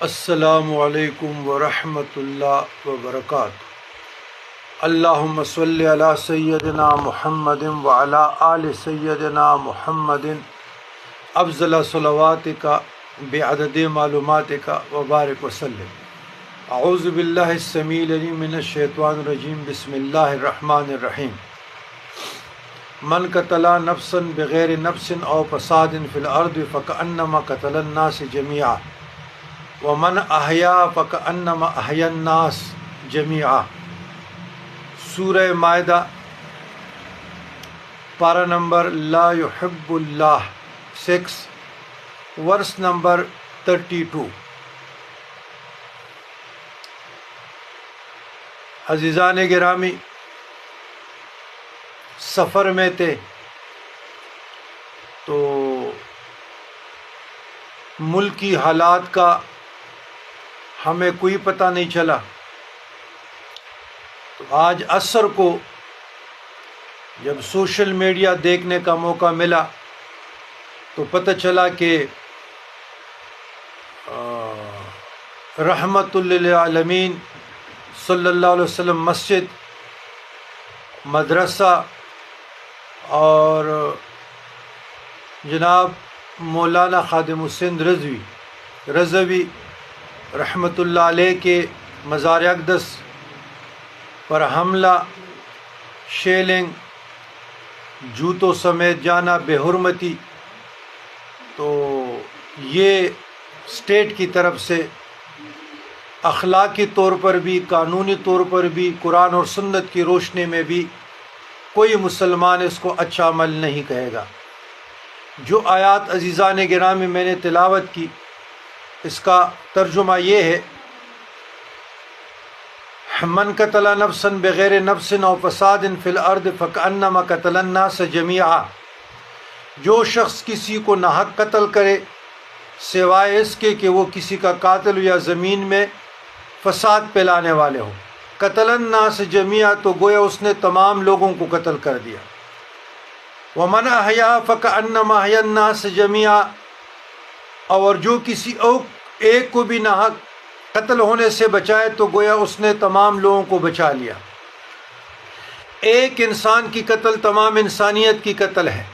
السلام علیکم ورحمۃ اللہ وبرکاتہ۔ اللہم صلی علی سیدنا محمد وعلی آل سیدنا محمد افضل صلواتک بعدد معلوماتک وبارک وسلم۔ اعوذ باللہ السمیع العلیم من الشیطان الرجیم، بسم اللہ الرحمن الرحیم۔ من قتل نفسا بغیر نفس او فساد فی الارض فکأنما قتل الناس جميعا ومن احیا فکأنما احیا الناس جميعا۔ سورہ مائدہ پارہ نمبر لا یحب اللہ 6 ورس نمبر 32۔ عزیزان گرامی، سفر میں تھے تو ملکی حالات کا ہمیں کوئی پتہ نہیں چلا۔ تو آج عصر کو جب سوشل میڈیا دیکھنے کا موقع ملا تو پتہ چلا کہ رحمت للعالمین صلی اللہ علیہ وسلم مسجد، مدرسہ اور جناب مولانا خادم السند رضوی رحمۃ اللہ علیہ کے مزار اقدس پر حملہ، شیلنگ، جوتوں سمیت جانا بے حرمتی، تو یہ اسٹیٹ کی طرف سے اخلاقی طور پر بھی، قانونی طور پر بھی، قرآن اور سنت کی روشنی میں بھی کوئی مسلمان اس کو اچھا عمل نہیں کہے گا۔ جو آیات عزیزان گرامی میں نے تلاوت کی، اس کا ترجمہ یہ ہے: من قتل نفسا بغیر نفس او فساد فی الارض فکأنما قتل الناس جميعا۔ جو شخص کسی کو ناحق قتل کرے سوائے اس کے کہ وہ کسی کا قاتل یا زمین میں فساد پھیلانے والے ہو، قتل الناس جميعا، تو گویا اس نے تمام لوگوں کو قتل کر دیا۔ ومن احیا فکأنما احیا الناس جميعا، اور جو کسی ایک کو بھی ناحق قتل ہونے سے بچائے تو گویا اس نے تمام لوگوں کو بچا لیا۔ ایک انسان کی قتل تمام انسانیت کی قتل ہے۔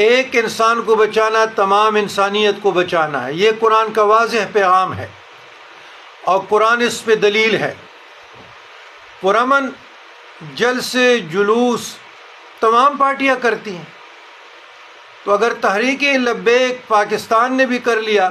ایک انسان کو بچانا تمام انسانیت کو بچانا ہے۔ یہ قرآن کا واضح پیغام ہے اور قرآن اس پہ دلیل ہے۔ پرامن جلسے، جلوس تمام پارٹیاں کرتی ہیں، تو اگر تحریک لبیک پاکستان نے بھی کر لیا